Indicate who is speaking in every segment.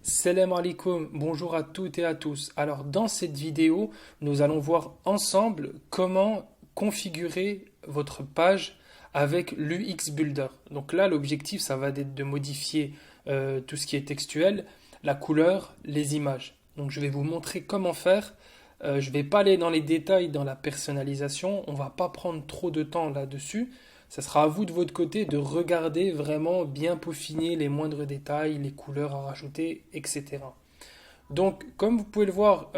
Speaker 1: Salam alaikum, bonjour à toutes et à tous. Alors dans cette vidéo, nous allons voir ensemble comment configurer votre page avec l'UX Builder. Donc là, l'objectif, ça va être de modifier tout ce qui est textuel, la couleur, les images. Donc je vais vous montrer comment faire. Je ne vais pas aller dans les détails dans la personnalisation, on ne va pas prendre trop de temps là-dessus. Ça sera à vous de votre côté de regarder vraiment bien peaufiner les moindres détails, les couleurs à rajouter, etc. Donc, comme vous pouvez le voir,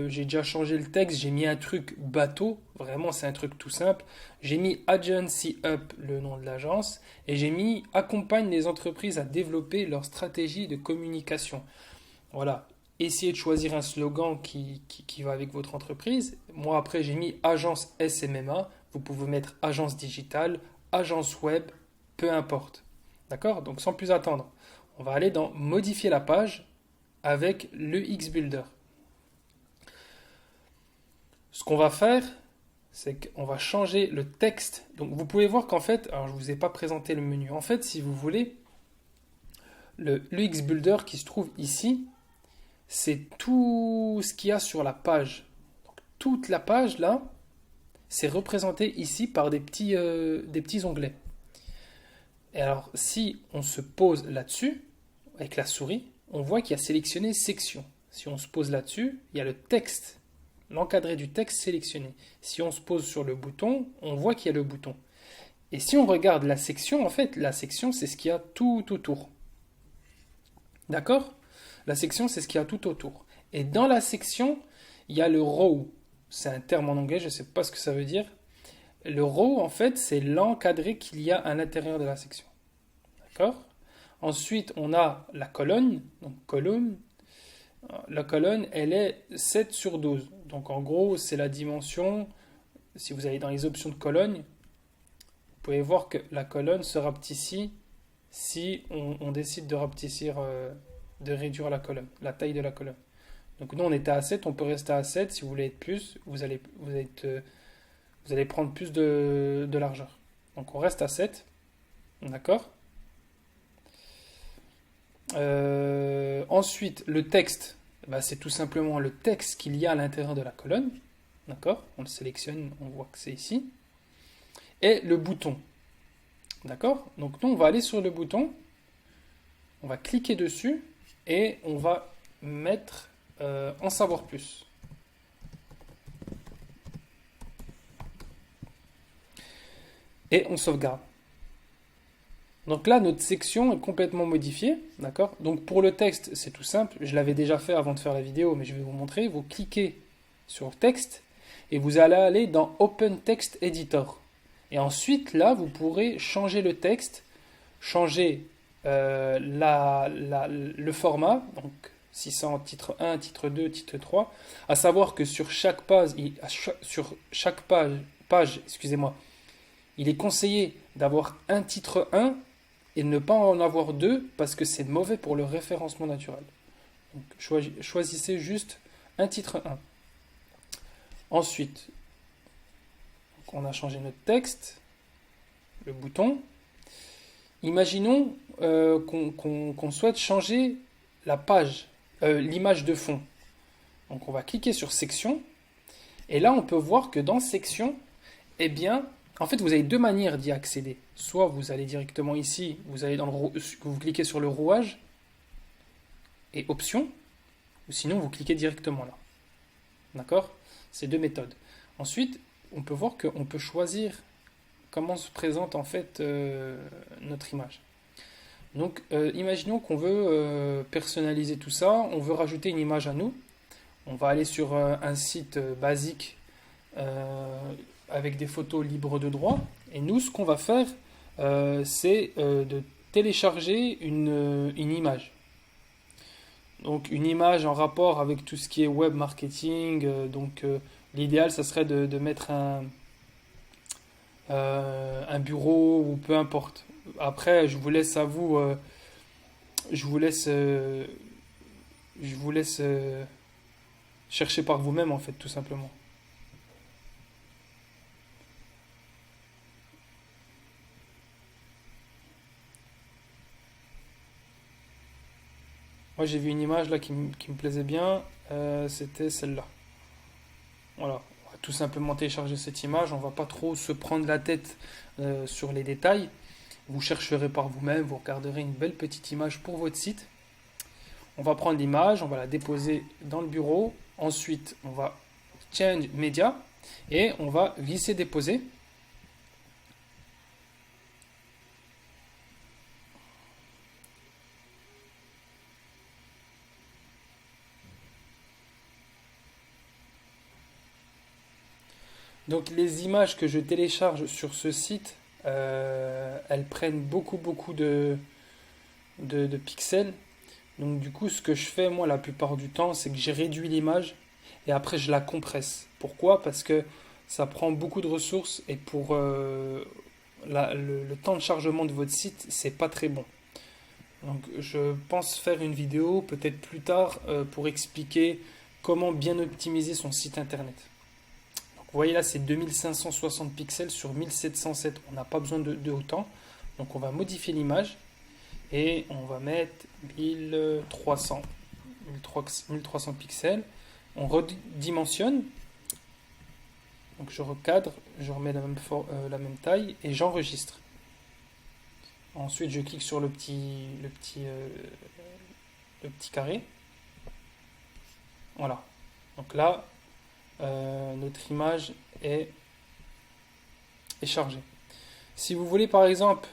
Speaker 1: j'ai déjà changé le texte, j'ai mis un truc bateau, vraiment c'est un truc tout simple. J'ai mis Agency Up, le nom de l'agence, et j'ai mis accompagne les entreprises à développer leur stratégie de communication. Voilà, essayez de choisir un slogan qui va avec votre entreprise. Moi, après, j'ai mis agence SMMA. Vous pouvez mettre agence digitale, agence web, peu importe. D'accord? Donc, sans plus attendre, on va aller dans modifier la page avec le X-Builder. Ce qu'on va faire, c'est qu'on va changer le texte. Donc, vous pouvez voir qu'en fait, alors je ne vous ai pas présenté le menu. En fait, si vous voulez, le X-Builder qui se trouve ici, c'est tout ce qu'il y a sur la page. Donc, toute la page là, c'est représenté ici par des petits onglets. Et alors, si on se pose là-dessus, avec la souris, on voit qu'il y a sélectionné section. Si on se pose là-dessus, il y a le texte, l'encadré du texte sélectionné. Si on se pose sur le bouton, on voit qu'il y a le bouton. Et si on regarde la section, en fait, la section, c'est ce qu'il y a tout autour. D'accord? La section, c'est ce qu'il y a tout autour. Et dans la section, il y a le row. C'est un terme en anglais, je ne sais pas ce que ça veut dire. Le row, en fait, c'est l'encadré qu'il y a à l'intérieur de la section. D'accord? Ensuite, on a la colonne. Donc, colonne. La colonne, elle est 7 sur 12. Donc, en gros, c'est la dimension. Si vous allez dans les options de colonne, vous pouvez voir que la colonne se rapetissit si on décide de rapetissir, de réduire la colonne, la taille de la colonne. Donc nous on était à 7, on peut rester à 7. Si vous voulez être plus, vous allez prendre plus de largeur. Donc on reste à 7, d'accord. Ensuite, le texte, bah, c'est tout simplement le texte qu'il y a à l'intérieur de la colonne, d'accord. On le sélectionne, on voit que c'est ici. Et le bouton, d'accord. Donc nous on va aller sur le bouton, on va cliquer dessus et on va mettre en savoir plus. Et on sauvegarde. Donc là, notre section est complètement modifiée, d'accord? Donc pour le texte, c'est tout simple. Je l'avais déjà fait avant de faire la vidéo, mais je vais vous montrer. Vous cliquez sur texte et vous allez aller dans Open Text Editor. Et ensuite, là, vous pourrez changer le texte, changer le format, donc 600 titre 1, titre 2, titre 3, à savoir que sur chaque page, excusez-moi, il est conseillé d'avoir un titre 1 et ne pas en avoir deux parce que c'est mauvais pour le référencement naturel. Donc choisissez juste un titre 1. Ensuite, on a changé notre texte, le bouton. Imaginons qu'on souhaite changer la page, l'image de fond. Donc on va cliquer sur section et là on peut voir que dans section, eh bien, en fait vous avez deux manières d'y accéder. Soit vous allez directement ici, vous cliquez sur le rouage et options, ou sinon vous cliquez directement là. D'accord? C'est deux méthodes. Ensuite, on peut voir qu'on peut choisir comment se présente en fait notre image. Donc, imaginons qu'on veut personnaliser tout ça, on veut rajouter une image à nous. On va aller sur un site basique avec des photos libres de droit. Et nous, ce qu'on va faire, c'est de télécharger une image. Donc, une image en rapport avec tout ce qui est web marketing. L'idéal, ça serait de mettre un bureau ou peu importe. Après, je vous laisse à vous. Je vous laisse. Je vous laisse chercher par vous-même, en fait, tout simplement. Moi, Moi j'ai vu une image là qui me plaisait bien, c'était celle-là. Voilà, on va tout simplement télécharger cette image, on va pas trop se prendre la tête sur les détails. Vous chercherez par vous-même, vous regarderez une belle petite image pour votre site. On va prendre l'image, on va la déposer dans le bureau. Ensuite, on va Change Media et on va glisser déposer. Donc les images que je télécharge sur ce site, elles prennent beaucoup de pixels. Donc du coup, ce que je fais moi la plupart du temps, c'est que j'ai réduit l'image et après je la compresse. Pourquoi? Parce que ça prend beaucoup de ressources et pour le temps de chargement de votre site, c'est pas très bon. Donc je pense faire une vidéo peut-être plus tard pour expliquer comment bien optimiser son site internet. Donc, vous voyez là, c'est 2560 pixels sur 1707. On n'a pas besoin de autant. Donc on va modifier l'image et on va mettre 1300 pixels. On redimensionne. Donc je recadre, je remets la même taille et j'enregistre. Ensuite, je clique sur le petit carré. Voilà. Donc là, notre image est chargée. Si vous voulez, par exemple,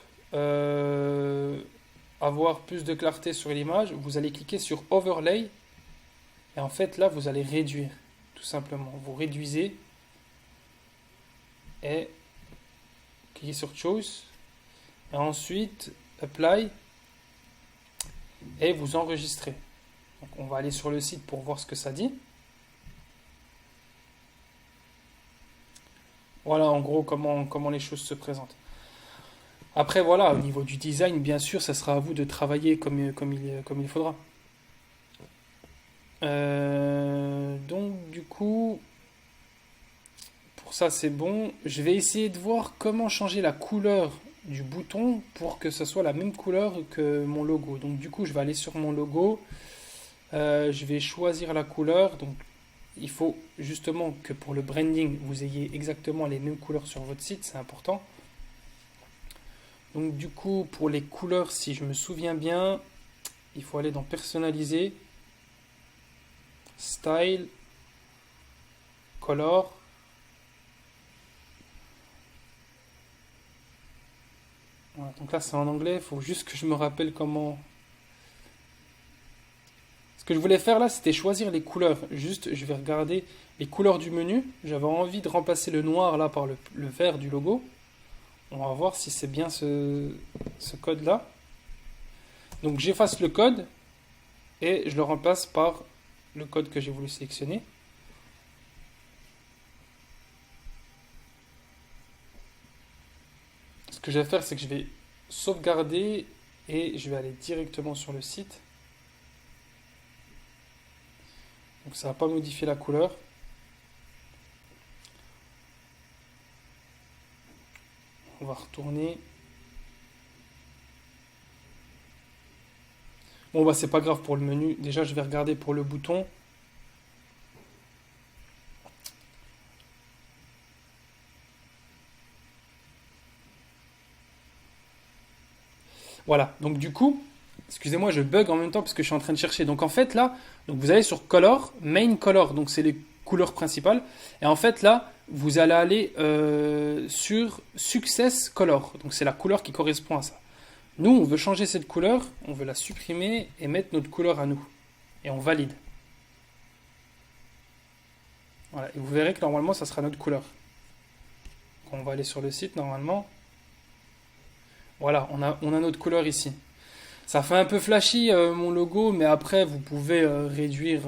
Speaker 1: avoir plus de clarté sur l'image, vous allez cliquer sur Overlay. Et en fait, là, vous allez réduire, tout simplement. Vous réduisez et cliquez sur Choose. Et ensuite, Apply. Et vous enregistrez. Donc, on va aller sur le site pour voir ce que ça dit. Voilà, en gros, comment les choses se présentent. Après, voilà, au niveau du design, bien sûr, ça sera à vous de travailler comme il faudra. Donc, du coup, pour ça, c'est bon. Je vais essayer de voir comment changer la couleur du bouton pour que ce soit la même couleur que mon logo. Donc, du coup, je vais aller sur mon logo. Je vais choisir la couleur. Donc, il faut justement que pour le branding, vous ayez exactement les mêmes couleurs sur votre site. C'est important. Donc, du coup, pour les couleurs, si je me souviens bien, il faut aller dans Personnaliser. Style, Color. Voilà, donc là c'est en anglais, il faut juste que je me rappelle comment. Ce que je voulais faire là, c'était choisir les couleurs. Juste, je vais regarder les couleurs du menu. J'avais envie de remplacer le noir là par le vert du logo. On va voir si c'est bien ce code là. Donc j'efface le code et je le remplace par le code que j'ai voulu sélectionner. Ce que je vais faire, c'est que je vais sauvegarder et je vais aller directement sur le site. Donc ça va pas modifier la couleur. On va retourner. Bon bah c'est pas grave pour le menu. Déjà je vais regarder pour le bouton. Voilà, donc du coup, excusez-moi, je bug en même temps parce que je suis en train de chercher. Donc en fait là, donc vous allez sur Color, Main Color, donc c'est les couleurs principales. Et en fait là, vous allez aller sur Success Color. Donc c'est la couleur qui correspond à ça. Nous, on veut changer cette couleur, on veut la supprimer et mettre notre couleur à nous. Et on valide. Voilà, et vous verrez que normalement, ça sera notre couleur. Donc, on va aller sur le site normalement. Voilà, on a notre couleur ici. Ça fait un peu flashy mon logo, mais après vous pouvez réduire,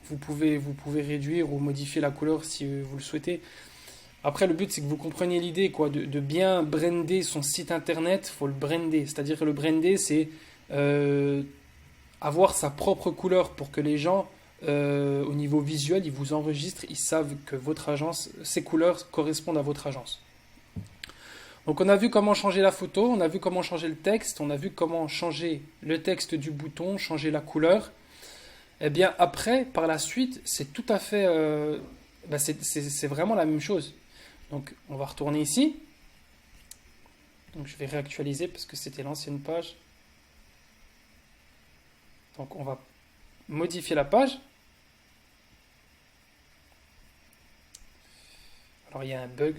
Speaker 1: vous pouvez réduire ou modifier la couleur si vous le souhaitez. Après le but c'est que vous compreniez l'idée quoi, de bien brander son site internet. Faut le brander, c'est-à-dire que le brander c'est avoir sa propre couleur pour que les gens au niveau visuel ils vous enregistrent, ils savent que votre agence, ces couleurs correspondent à votre agence. Donc on a vu comment changer la photo, on a vu comment changer le texte, on a vu comment changer le texte du bouton, changer la couleur. Eh bien après, par la suite, c'est tout à fait... c'est vraiment la même chose. Donc on va retourner ici. Donc je vais réactualiser parce que c'était l'ancienne page. Donc on va modifier la page. Alors il y a un bug.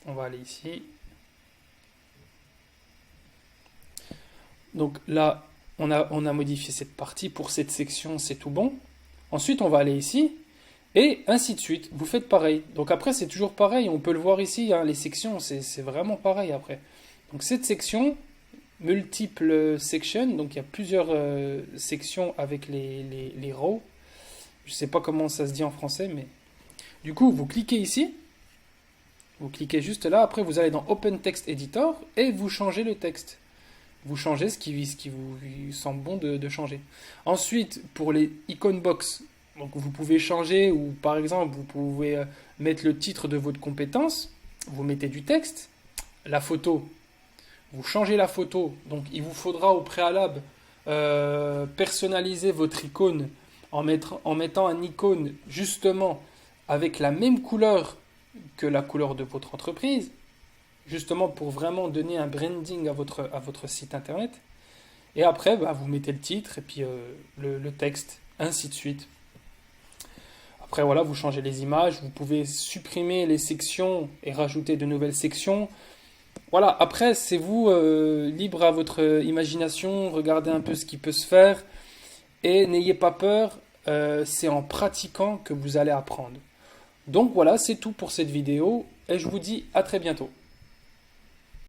Speaker 1: On va aller ici. Donc là, on a modifié cette partie. Pour cette section, c'est tout bon. Ensuite, on va aller ici. Et ainsi de suite. Vous faites pareil. Donc après, c'est toujours pareil. On peut le voir ici. Hein, les sections, c'est vraiment pareil après. Donc cette section, multiple section. Donc il y a plusieurs sections avec les rows. Je ne sais pas comment ça se dit en français, mais... Du coup, vous cliquez ici. Vous cliquez juste là. Après, vous allez dans Open Text Editor et vous changez le texte. Vous changez ce qui vous semble bon de changer. Ensuite, pour les icon box, donc vous pouvez changer, ou par exemple, vous pouvez mettre le titre de votre compétence, vous mettez du texte, la photo, vous changez la photo, donc il vous faudra au préalable personnaliser votre icône en mettant un icône justement avec la même couleur que la couleur de votre entreprise, justement pour vraiment donner un branding à votre site internet. Et après, vous mettez le titre et puis le texte, ainsi de suite. Après, voilà, vous changez les images, vous pouvez supprimer les sections et rajouter de nouvelles sections. Voilà, après, c'est vous, libre à votre imagination, regardez un peu ce qui peut se faire. Et n'ayez pas peur, c'est en pratiquant que vous allez apprendre. Donc voilà, c'est tout pour cette vidéo et je vous dis à très bientôt.